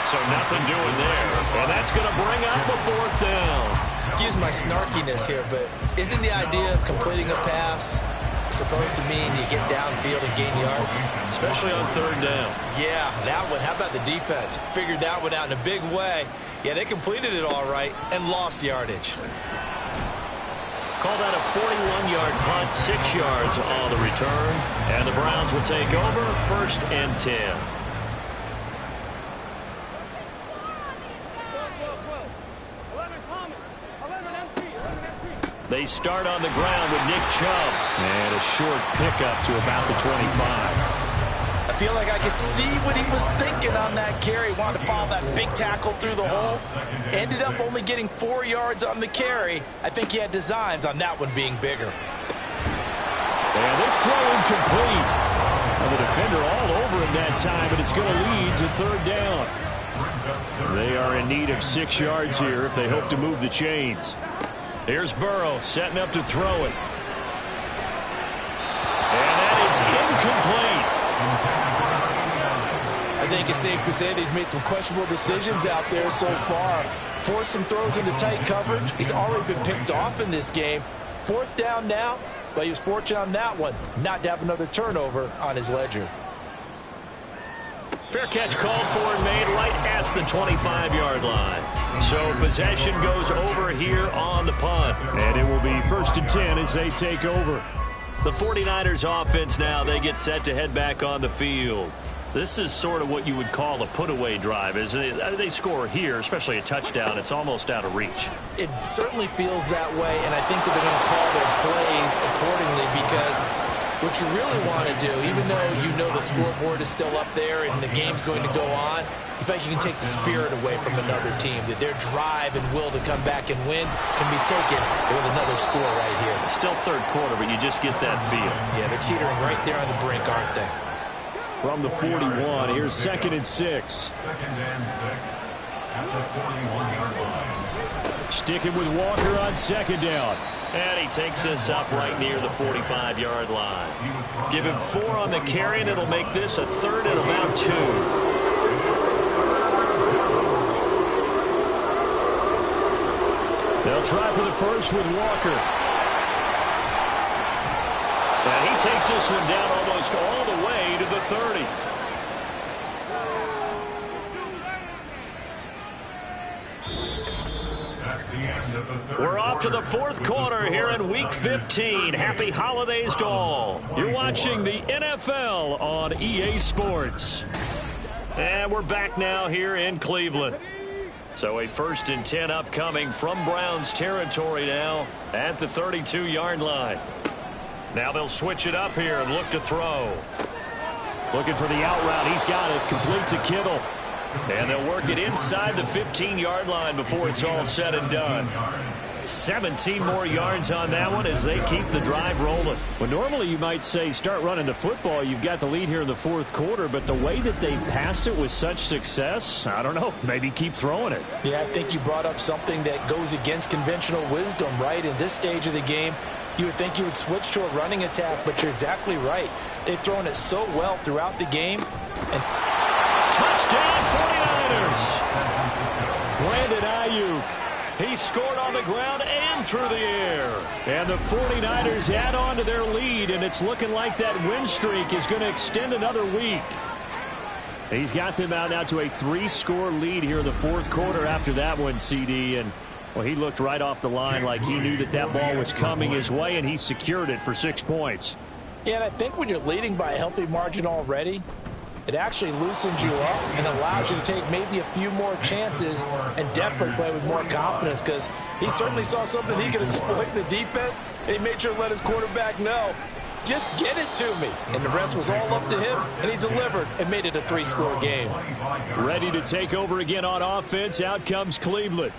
So nothing doing there. And that's going to bring up a 4th down. Excuse my snarkiness here, but isn't the idea of completing a pass supposed to mean you get downfield and gain yards? Especially on 3rd down. Yeah, that one. How about the defense? Figured that one out in a big way. Yeah, they completed it all right and lost yardage. Call that a 41-yard punt, 6 yards on the return. And the Browns will take over 1st and 10. They start on the ground with Nick Chubb. And a short pickup to about the 25. I feel like I could see what he was thinking on that carry. Wanted to follow that big tackle through the hole. Ended up only getting 4 yards on the carry. I think he had designs on that one being bigger. And this throw incomplete. And the defender all over him that time, but it's going to lead to 3rd down. They are in need of 6 yards here if they hope to move the chains. Here's Burrow setting up to throw it. And that is incomplete. I think it's safe to say that he's made some questionable decisions out there so far. Forced some throws into tight coverage. He's already been picked off in this game. 4th down now, but he was fortunate on that one not to have another turnover on his ledger. Fair catch called for and made right at the 25-yard line. So possession goes over here on the punt. And it will be 1st and 10 as they take over. The 49ers offense now, they get set to head back on the field. This is sort of what you would call a put-away drive, isn't it? They score here, especially a touchdown. It's almost out of reach. It certainly feels that way, and I think that they're going to call their plays accordingly because what you really want to do, even though you know the scoreboard is still up there and the game's going to go on, you feel like you can take the spirit away from another team, that their drive and will to come back and win can be taken with another score right here. Still 3rd quarter, but you just get that feel. Yeah, they're teetering right there on the brink, aren't they? From the 41, here's 2nd and 6. 2nd and 6. At the 41-yard line. Sticking with Walker on 2nd down. And he takes this up right near the 45-yard line. Give him 4 on the carry, and it'll make this a 3rd and about 2. They'll try for the first with Walker. And he takes this one down almost all the way to the 30. We're off to the 4th quarter here in Week 15. Happy holidays to all. You're watching the NFL on EA Sports. And we're back now here in Cleveland. So a 1st and 10 upcoming from Browns territory now at the 32-yard line. Now they'll switch it up here and look to throw. Looking for the out route. He's got it. Complete to Kittle. And they'll work it inside the 15-yard line before it's all said and done. 17 more yards on that one as they keep the drive rolling. Well, normally you might say start running the football. You've got the lead here in the 4th quarter, but the way that they passed it with such success, I don't know, maybe keep throwing it. Yeah, I think you brought up something that goes against conventional wisdom, right? In this stage of the game, you would think you would switch to a running attack, but you're exactly right. They've thrown it so well throughout the game. And touchdown 49ers! Brandon Ayuk. He scored on the ground and through the air. And the 49ers add on to their lead, and it's looking like that win streak is going to extend another week. He's got them out now to a 3-score lead here in the 4th quarter after that one, CD. And, well, he looked right off the line like he knew that that ball was coming his way, and he secured it for 6 points. Yeah, and I think when you're leading by a healthy margin already, it actually loosens you up and allows you to take maybe a few more chances and definitely play with more confidence because he certainly saw something he could exploit in the defense, and he made sure to let his quarterback know, just get it to me. And the rest was all up to him, and he delivered and made it a 3-score game. Ready to take over again on offense. Out comes Cleveland.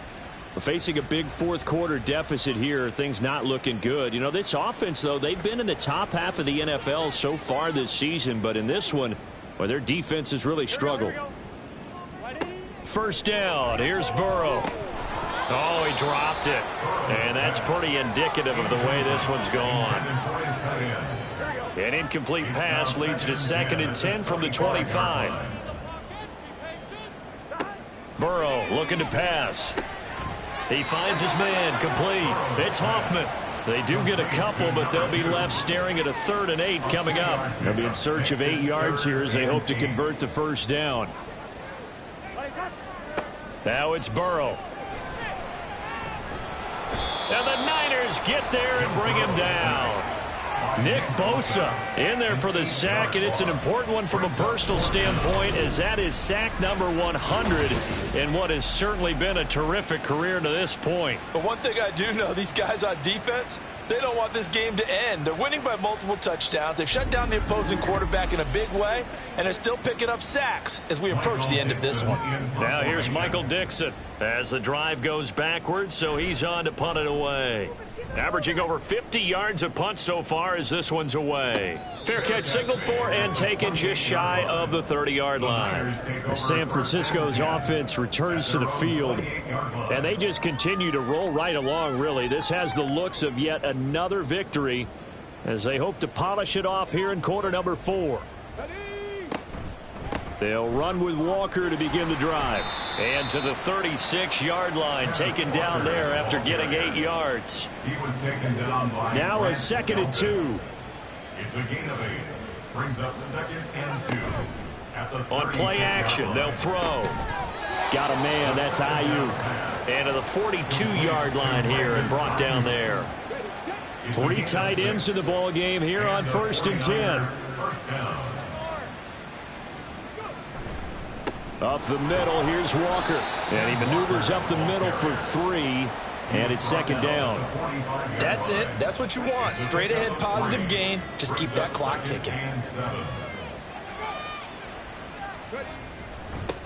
Facing a big fourth-quarter deficit here, things not looking good. You know, this offense, though, they've been in the top half of the NFL so far this season, but in this one, well, their defense has really struggled. First down, here's Burrow. Oh, he dropped it. And that's pretty indicative of the way this one's gone. An incomplete pass leads to 2nd and 10 from the 25. Burrow looking to pass. He finds his man, complete. It's Hoffman. They do get a couple, but they'll be left staring at a 3rd and 8 coming up. They'll be in search of 8 yards here as they hope to convert the first down. Now it's Burrow. And the Niners get there and bring him down. Nick Bosa in there for the sack, and it's an important one from a personal standpoint, as that is sack number 100 in what has certainly been a terrific career to this point. But one thing I do know, these guys on defense, they don't want this game to end. They're winning by multiple touchdowns. They've shut down the opposing quarterback in a big way, and they're still picking up sacks as we approach the end of this one. Now here's Michael Dixon as the drive goes backwards, so he's on to punt it away. Averaging over 50 yards a punt so far as this one's away. Fair catch signaled for and taken just shy of the 30-yard line. San Francisco's offense returns to the field, and they just continue to roll right along, really. This has the looks of yet another victory as they hope to polish it off here in quarter number 4. They'll run with Walker to begin the drive. And to the 36-yard line, taken down there after getting 8 yards. He was taken down by now a 2nd and 2. It's a gain of 8. Brings up 2nd and 2. At the On play action, they'll throw. Got a man, that's Ayuk. And to the 42-yard line here and brought down there. 3 tight ends in the ball game here on 1st and 10. First down. Up the middle, here's Walker. And he maneuvers up the middle for 3, and it's 2nd down. That's it. That's what you want. Straight ahead positive gain. Just keep that clock ticking.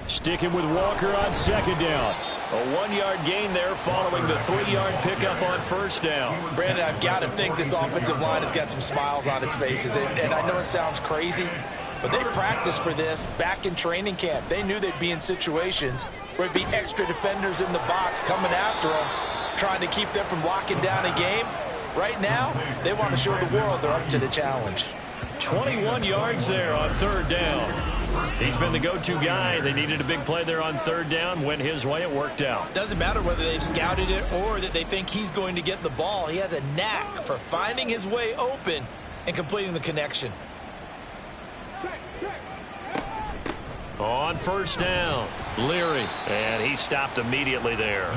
Sticking with Walker on 2nd down. A 1-yard gain there following the 3-yard pickup on 1st down. Brandon, I've got to think this offensive line has got some smiles on its faces. And I know it sounds crazy, but they practiced for this back in training camp. They knew they'd be in situations where it'd be extra defenders in the box coming after them, trying to keep them from locking down a game. Right now, they want to show the world they're up to the challenge. 21 yards there on 3rd down. He's been the go-to guy. They needed a big play there on 3rd down. Went his way. It worked out. Doesn't matter whether they've scouted it or that they think he's going to get the ball. He has a knack for finding his way open and completing the connection. On 1st down, Leary, and he stopped immediately there.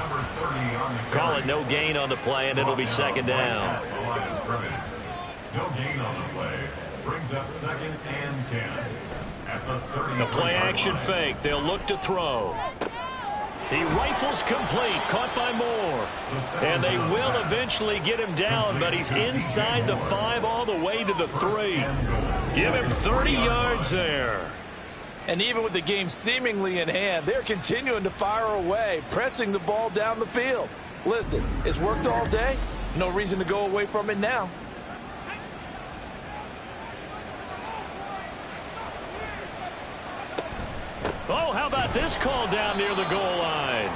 Call it no gain on the play, and it'll be 2nd down. No gain on the play. Brings up 2nd and 10. At the 30. The play action fake. They'll look to throw. He rifles complete, caught by Moore. And they will eventually get him down, but he's inside the 5 all the way to the 3. Give him 30 yards there. And even with the game seemingly in hand, they're continuing to fire away, pressing the ball down the field. Listen, it's worked all day. No reason to go away from it now. Oh, how about this call down near the goal line?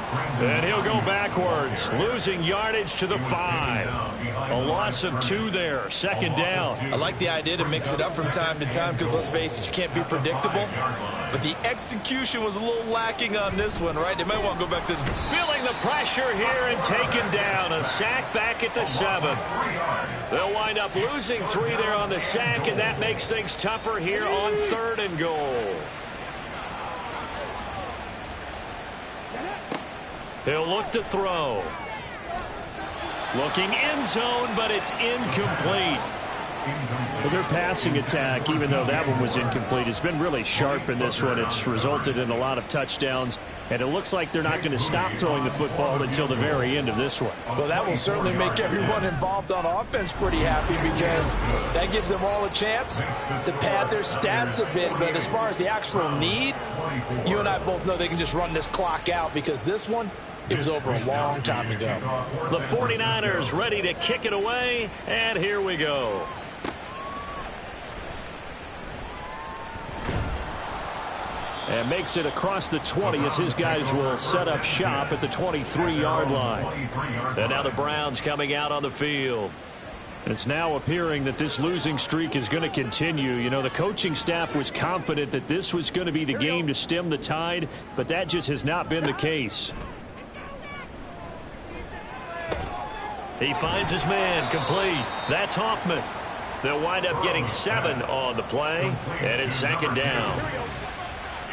And he'll go backwards, losing yardage to the 5. A loss of 2 there, 2nd down. I like the idea to mix it up from time to time because, let's face it, you can't be predictable. But the execution was a little lacking on this one, right? They might want to go back to the... Feeling the pressure here and taken down. A sack back at the 7. They'll wind up losing 3 there on the sack, and that makes things tougher here on 3rd and goal. He'll look to throw. Looking end zone, but it's incomplete. Well, their passing attack, even though that one was incomplete, has been really sharp in this one. It's resulted in a lot of touchdowns, and it looks like they're not going to stop throwing the football until the very end of this one. Well, that will certainly make everyone involved on offense pretty happy, because that gives them all a chance to pad their stats a bit. But as far as the actual need, you and I both know they can just run this clock out, because this one, it was over a long time ago. The 49ers ready to kick it away, and here we go. And makes it across the 20 as his guys will set up shop at the 23-yard line. And now the Browns coming out on the field. It's now appearing that this losing streak is going to continue. You know, the coaching staff was confident that this was going to be the game to stem the tide, but that just has not been the case. He finds his man complete. That's Hoffman. They'll wind up getting 7 on the play, and it's second down.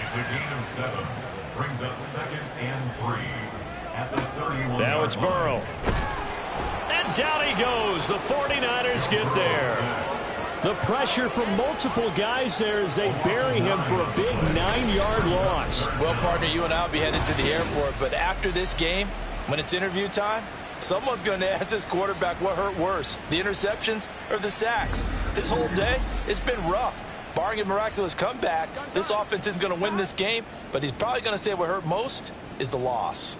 It's a gain of 7. Brings up 2nd and 3 at the 31. Now it's Burrow. And down he goes. The 49ers get there. The pressure from multiple guys there as they bury him for a big 9-yard loss. Well, partner, you and I will be headed to the airport, but after this game, when it's interview time, someone's going to ask this quarterback what hurt worse, the interceptions or the sacks. This whole day, it's been rough. Barring a miraculous comeback, this offense isn't going to win this game, but he's probably going to say what hurt most is the loss.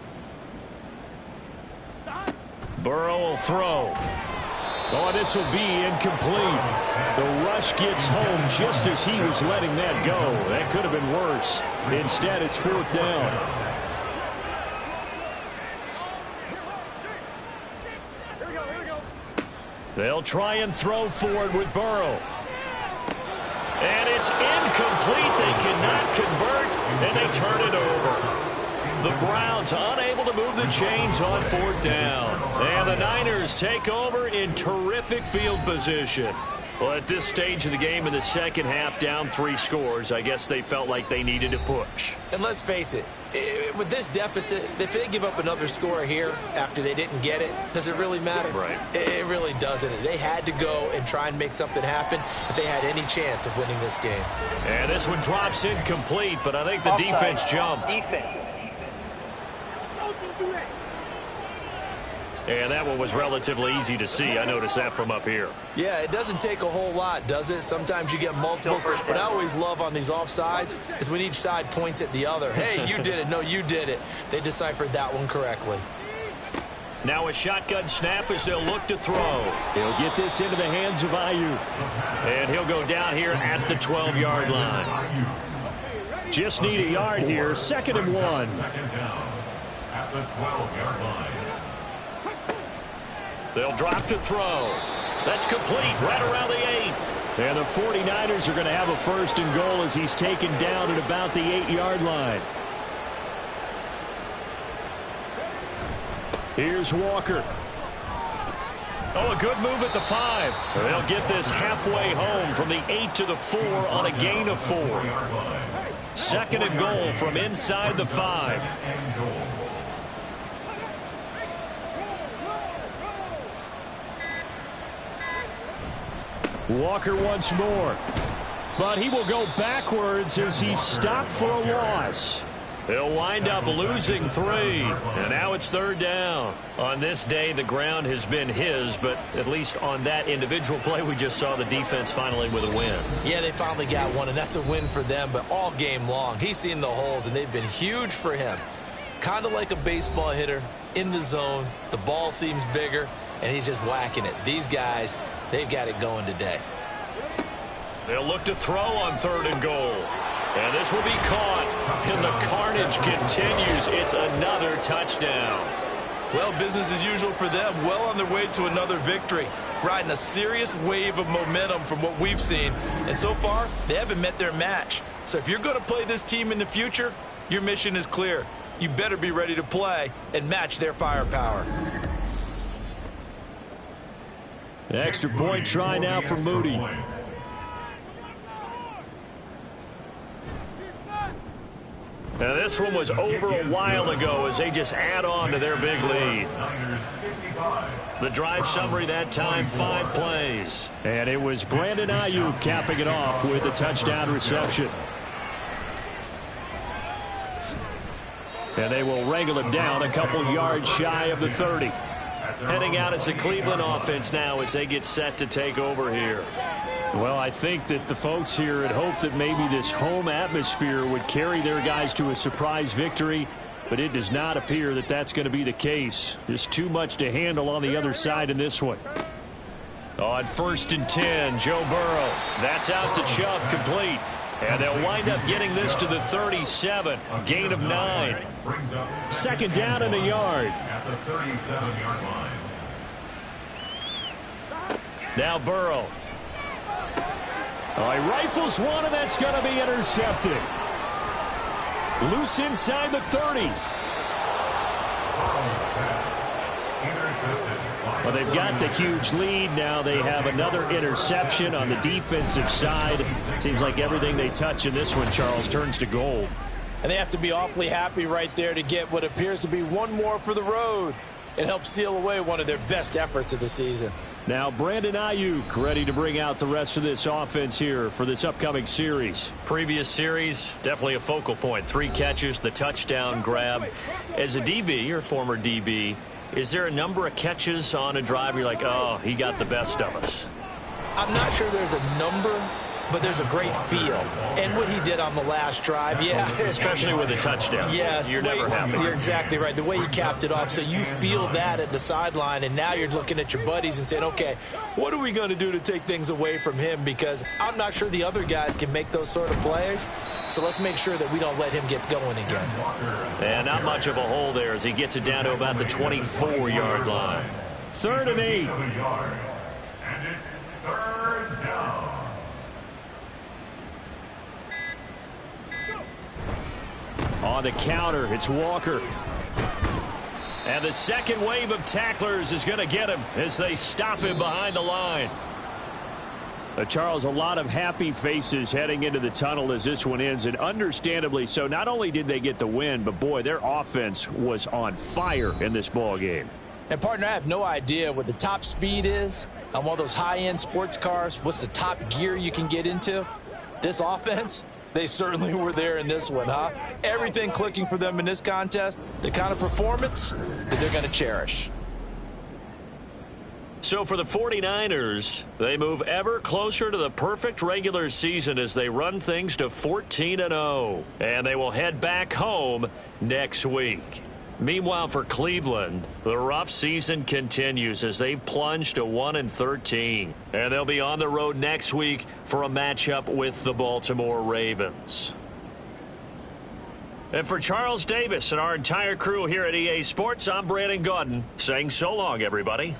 Burrow will throw. Oh, this will be incomplete. The rush gets home just as he was letting that go. That could have been worse. Instead, it's 4th down. They'll try and throw forward with Burrow. And it's incomplete. They cannot convert, and they turn it over. The Browns unable to move the chains on 4th down. And the Niners take over in terrific field position. Well, at this stage of the game in the second half, down 3 scores, I guess they felt like they needed to push. And let's face it, with this deficit, if they give up another score here after they didn't get it, does it really matter? Right. It really doesn't. They had to go and try and make something happen if they had any chance of winning this game. And this one drops incomplete, but I think the defense jumped. And that one was relatively easy to see. I noticed that from up here. Yeah, it doesn't take a whole lot, does it? Sometimes you get multiples. What I always love on these offsides is when each side points at the other. Hey, you did it. No, you did it. They deciphered that one correctly. Now a shotgun snap as they'll look to throw. He'll get this into the hands of Ayuk. And he'll go down here at the 12-yard line. Just need a yard here. 2nd and 1. Second down at the 12-yard line. They'll drop to throw. That's complete right around the 8. And the 49ers are going to have a 1st and goal as he's taken down at about the 8-yard line. Here's Walker. Oh, a good move at the 5. They'll get this halfway home from the 8 to the 4 on a gain of 4. 2nd and goal from inside the 5. Walker once more. But he will go backwards as he's stopped for a loss. They'll wind up losing 3. And now it's 3rd down. On this day, the ground has been his, but at least on that individual play, we just saw the defense finally with a win. Yeah, they finally got one, and that's a win for them, but all game long, he's seen the holes, and they've been huge for him. Kind of like a baseball hitter in the zone. The ball seems bigger, and he's just whacking it. These guys, they've got it going today. They'll look to throw on 3rd and goal. And this will be caught. And the carnage continues. It's another touchdown. Well, business as usual for them. Well on their way to another victory. Riding a serious wave of momentum from what we've seen. And so far, they haven't met their match. So if you're going to play this team in the future, your mission is clear. You better be ready to play and match their firepower. Extra point try now for Moody. Now, this one was over a while ago as they just add on to their big lead. The drive summary that time, 5 plays. And it was Brandon Ayuk capping it off with a touchdown reception. And they will wrangle him down a couple yards shy of the 30. Heading out as the Cleveland offense now as they get set to take over here. Well, I think that the folks here had hoped that maybe this home atmosphere would carry their guys to a surprise victory, but it does not appear that that's going to be the case. Just too much to handle on the other side in this one. On 1st and 10, Joe Burrow. That's out to Chubb, complete. And they'll wind up getting this to the 37. Gain of 9. Second down and a yard. At the 37-yard line. Now Burrow. He rifles one, and that's going to be intercepted. Loose inside the 30. Well, they've got the huge lead. Now they have another interception on the defensive side. Seems like everything they touch in this one, Charles, turns to gold. And they have to be awfully happy right there to get what appears to be one more for the road. It helps seal away one of their best efforts of the season. Now Brandon Ayuk ready to bring out the rest of this offense here for this upcoming series. Previous series, definitely a focal point. 3 catches, the touchdown grab. As a DB, or former DB, is there a number of catches on a drive you're like, oh, he got the best of us? I'm not sure there's a number, but there's a great feel. And what he did on the last drive, yeah. Especially with a touchdown. Yes. You're never happy. You're exactly right. The way he capped it off, so you feel that at the sideline, and now you're looking at your buddies and saying, okay, what are we going to do to take things away from him? Because I'm not sure the other guys can make those sort of plays, so let's make sure that we don't let him get going again. And not much of a hole there as he gets it down to about the 24-yard line. 3rd and 8. And it's 3rd down. On the counter, it's Walker. And the second wave of tacklers is going to get him as they stop him behind the line. Charles, a lot of happy faces heading into the tunnel as this one ends, and understandably so. Not only did they get the win, but boy, their offense was on fire in this ball game. And partner, I have no idea what the top speed is on one of those high-end sports cars. What's the top gear you can get into? This offense, they certainly were there in this one, huh? Everything clicking for them in this contest, the kind of performance that they're going to cherish. So for the 49ers, they move ever closer to the perfect regular season as they run things to 14-0. And they will head back home next week. Meanwhile, for Cleveland, the rough season continues as they've plunged to 1-13. And they'll be on the road next week for a matchup with the Baltimore Ravens. And for Charles Davis and our entire crew here at EA Sports, I'm Brandon Gaudin saying so long, everybody.